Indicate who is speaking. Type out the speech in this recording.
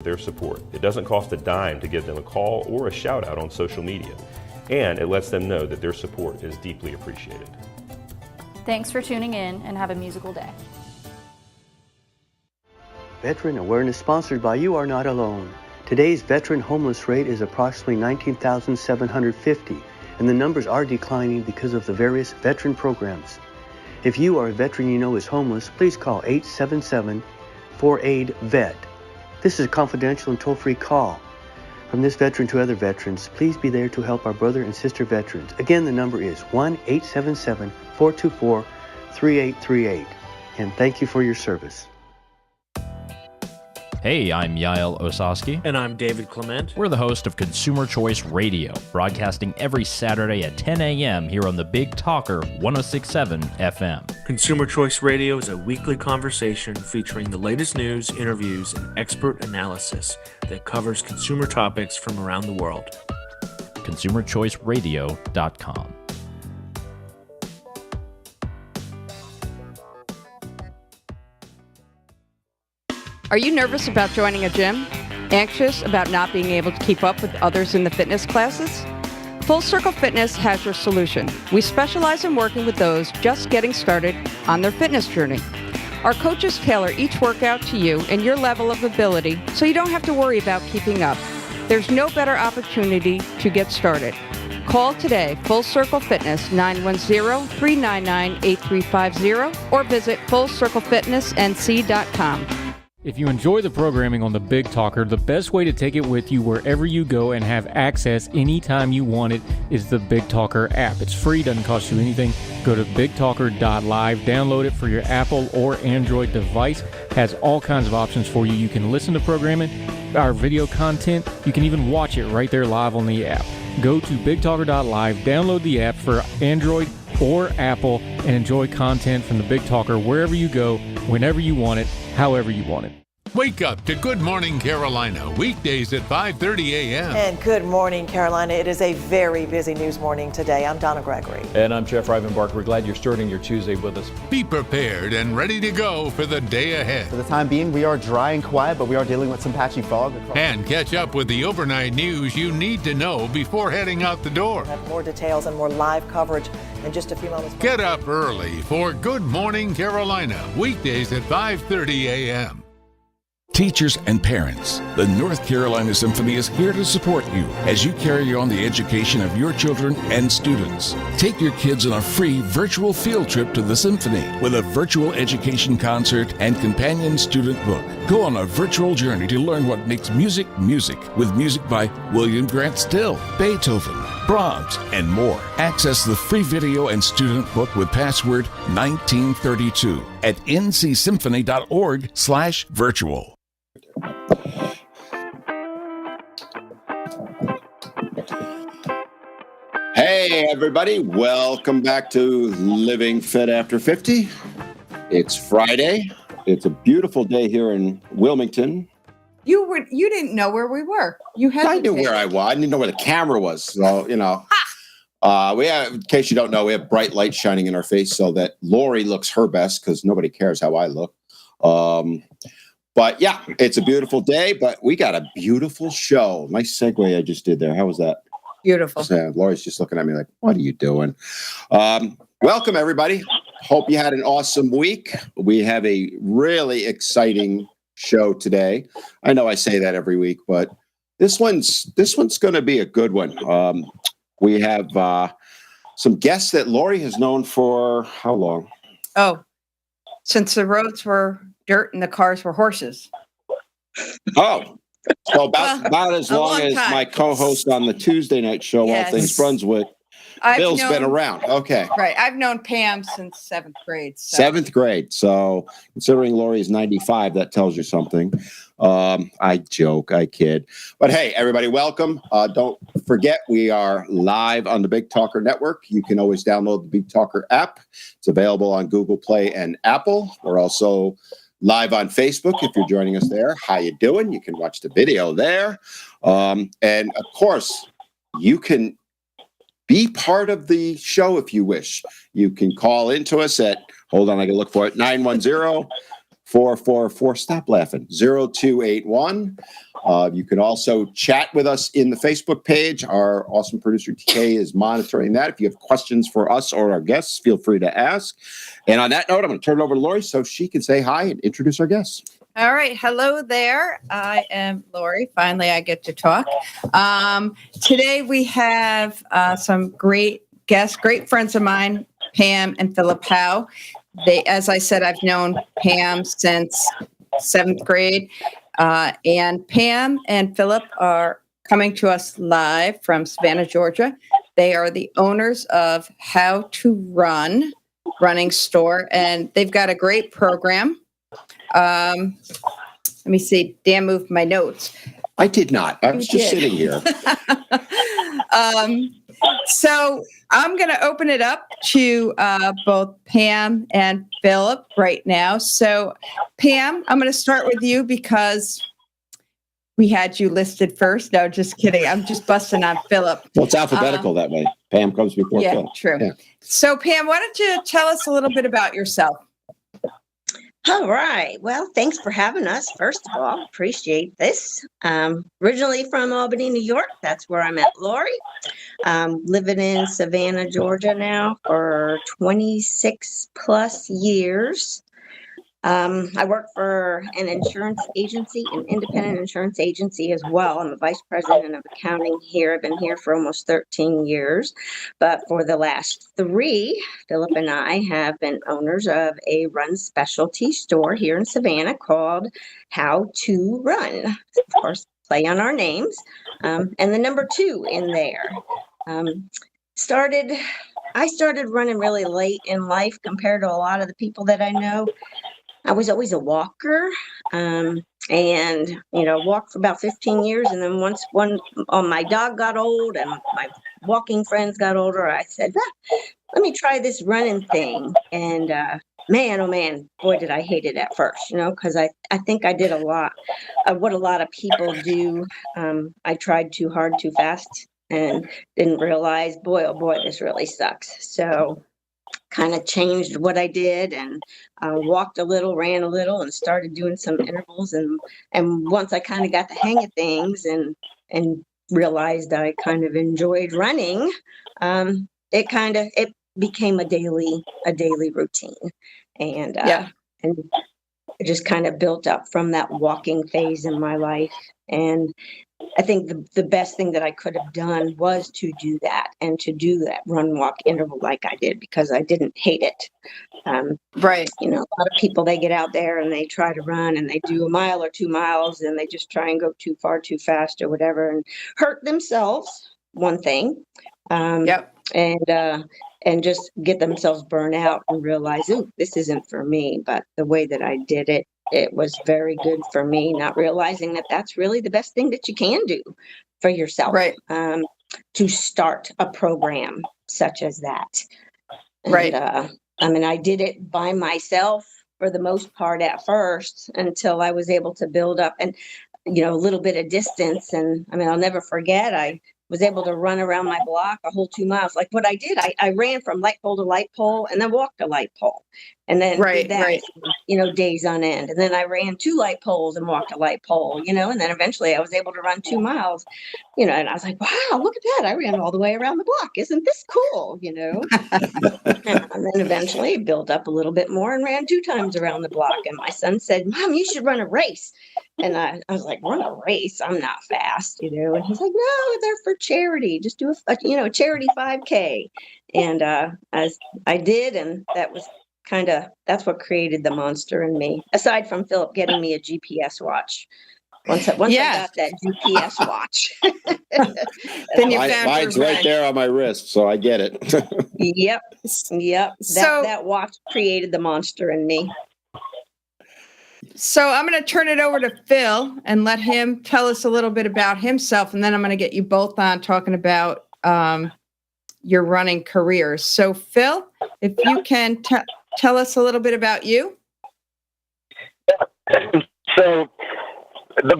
Speaker 1: their support. It doesn't cost a dime to give them a call or a shout out on social media, and it lets them know that their support is deeply appreciated.
Speaker 2: Thanks for tuning in and have a musical day.
Speaker 3: Veteran Awareness sponsored by You Are Not Alone. Today's veteran homeless rate is approximately 19,750, and the numbers are declining because of the various veteran programs. If you or a veteran you know is homeless, please call 877-4AID-VET. This is a confidential and toll-free call. From this veteran to other veterans, please be there to help our brother and sister veterans. Again, the number is 1-877-424-3838. And thank you for your service.
Speaker 4: Hey, I'm Yael Osowski.
Speaker 5: And I'm David Clement.
Speaker 4: We're the host of Consumer Choice Radio, broadcasting every Saturday at 10 a.m. here on the Big Talker 106.7 FM.
Speaker 5: Consumer Choice Radio is a weekly conversation featuring the latest news, interviews, and expert analysis that covers consumer topics from around the world.
Speaker 4: ConsumerChoiceRadio.com.
Speaker 6: Are you nervous about joining a gym? Anxious about not being able to keep up with others in the fitness classes? Full Circle Fitness has your solution. We specialize in working with those just getting started on their fitness journey. Our coaches tailor each workout to you and your level of ability, so you don't have to worry about keeping up. There's no better opportunity to get started. Call today, Full Circle Fitness, 910-399-8350, or visit FullCircleFitnessNC.com.
Speaker 7: If you enjoy the programming on the Big Talker, the best way to take it with you wherever you go and have access anytime you want it is the Big Talker app. It's free, doesn't cost you anything. Go to bigtalker.live, download it for your Apple or Android device. Has all kinds of options for you. You can listen to programming, our video content. You can even watch it right there live on the app. Go to bigtalker.live, download the app for Android or Apple, and enjoy content from the Big Talker wherever you go, whenever you want it, however you want it.
Speaker 8: Wake up to Good Morning Carolina, weekdays at 5:30 a.m.
Speaker 9: And Good Morning Carolina. It is a very busy news morning today. I'm Donna Gregory.
Speaker 10: And I'm Jeff Rivenbark. We're glad you're starting your Tuesday with us.
Speaker 8: Be prepared and ready to go for the day ahead.
Speaker 11: For the time being, we are dry and quiet, but we are dealing with some patchy fog.
Speaker 8: And catch up with the overnight news you need to know before heading out the door.
Speaker 9: We'll have more details and more live coverage in just a few moments.
Speaker 8: Get up early for Good Morning Carolina, weekdays at 5:30 a.m.
Speaker 12: Teachers and parents, the North Carolina Symphony is here to support you as you carry on the education of your children and students. Take your kids on a free virtual field trip to the Symphony with a virtual education concert and companion student book. Go on a virtual journey to learn what makes music music with music by William Grant Still, Beethoven, Brahms, and more. Access the free video and student book with password 1932 at ncsymphony.org/virtual.
Speaker 13: Hey everybody, welcome back to Living Fit After 50. It's Friday. It's a beautiful day here in Wilmington.
Speaker 6: You didn't know where we were.
Speaker 13: I knew where I was. I didn't know where the camera was. So, we have, in case you don't know, we have bright light shining in our face so that Lori looks her best because nobody cares how I look. But yeah, it's a beautiful day, but we got a beautiful show. Nice segue I just did there. How was that?
Speaker 6: Beautiful.
Speaker 13: So, Lori's just looking at me like, what are you doing? Welcome, everybody. Hope you had an awesome week. We have a really exciting show today. I know I say that every week, but this one's going to be a good one. We have some guests that Lori has known for how long?
Speaker 6: Oh, since the roads were dirt and the cars were horses.
Speaker 13: Oh, so about as long as my co-host on the Tuesday night show, All Things Brunswick. Bill's been around. Okay.
Speaker 6: Right. I've known Pam since seventh grade. So.
Speaker 13: Seventh grade. So considering Lori is 95, that tells you something. I joke, I kid. But hey, everybody, welcome. Don't forget, we are live on the Big Talker Network. You can always download the Big Talker app. It's available on Google Play and Apple. We're also live on Facebook if you're joining us there. How you doing? You can watch the video there. And of course, you can be part of the show if you wish. You can call into us at, hold on, I can look for it, 910-444, stop laughing, 0281. You can also chat with us in the Facebook page. Our awesome producer, TK, is monitoring that. If you have questions for us or our guests, feel free to ask. And on that note, I'm going to turn it over to Lori so she can say hi and introduce our guests.
Speaker 6: All right. Hello there. I am Lori. Finally, I get to talk. Today we have some great guests, great friends of mine, Pam and Phillip Howe. As I said, I've known Pam since 7th grade. And Pam and Phillip are coming to us live from Savannah, Georgia. They are the owners of How to Run running store, and they've got a great program. Let me see. Dan moved my notes.
Speaker 13: I did not. I was just sitting here.
Speaker 6: So I'm going to open it up to both Pam and Phillip right now. So Pam, I'm going to start with you because we had you listed first. No, just kidding. I'm just busting on Phillip.
Speaker 13: Well, it's alphabetical that way. Pam comes before Phil.
Speaker 6: Yeah, true.
Speaker 13: Yeah.
Speaker 6: So Pam, why don't you tell us a little bit about yourself?
Speaker 14: All right. Well, thanks for having us. First of all, appreciate this. Originally from Albany, New York. That's where I met Lori. Living in Savannah, Georgia now for 26 plus years. I work for an insurance agency, an independent insurance agency as well. I'm the vice president of accounting here. I've been here for almost 13 years. But for the last 3, Phillip and I have been owners of a run specialty store here in Savannah called How to Run. Of course, play on our names. And the number 2 in there. I started running really late in life compared to a lot of the people that I know. I was always a walker, and walked for about 15 years. And then once my dog got old and my walking friends got older, I said, let me try this running thing. And man, oh man, boy, did I hate it at first, because I think I did a lot of what a lot of people do. I tried too hard, too fast, and didn't realize, boy, oh boy, this really sucks. So kind of changed what I did and walked a little, ran a little, and started doing some intervals. And once I kind of got the hang of things and realized I kind of enjoyed running, it became a daily routine. And and it just kind of built up from that walking phase in my life. And I think the best thing that I could have done was to do that and to do that run, walk interval like I did, because I didn't hate it.
Speaker 6: Right.
Speaker 14: A lot of people, they get out there and they try to run and they do a mile or 2 miles and they just try and go too far, too fast or whatever and hurt themselves. One thing. And just get themselves burned out and realize, ooh, this isn't for me. But the way that I did it, it was very good for me, not realizing that that's really the best thing that you can do for yourself,
Speaker 6: right?
Speaker 14: To start a program such as that. And,
Speaker 6: right.
Speaker 14: I did it by myself for the most part at first until I was able to build up and, a little bit of distance. And I'll never forget, I was able to run around my block a whole 2 miles. Like what I did, I ran from light pole to light pole and then walked to light pole. And then did that, days on end. And then I ran 2 light poles and walked a light pole, and then eventually I was able to run 2 miles, and I was like, wow, look at that. I ran all the way around the block. Isn't this cool? And then eventually it built up a little bit more and ran 2 times around the block. And my son said, Mom, you should run a race. And I was like, run a race? I'm not fast, And he's like, no, they're for charity. Just do a charity 5K. And as I did, and that was that's what created the monster in me, aside from Phillip getting me a GPS watch. Once I got that GPS watch.
Speaker 6: Then you found
Speaker 13: mine's right there on my wrist, so I get it.
Speaker 14: Yep. That watch created the monster in me.
Speaker 6: So I'm going to turn it over to Phil and let him tell us a little bit about himself, and then I'm going to get you both on talking about your running careers. So Phil, if you can tell us a little bit about you.
Speaker 15: So the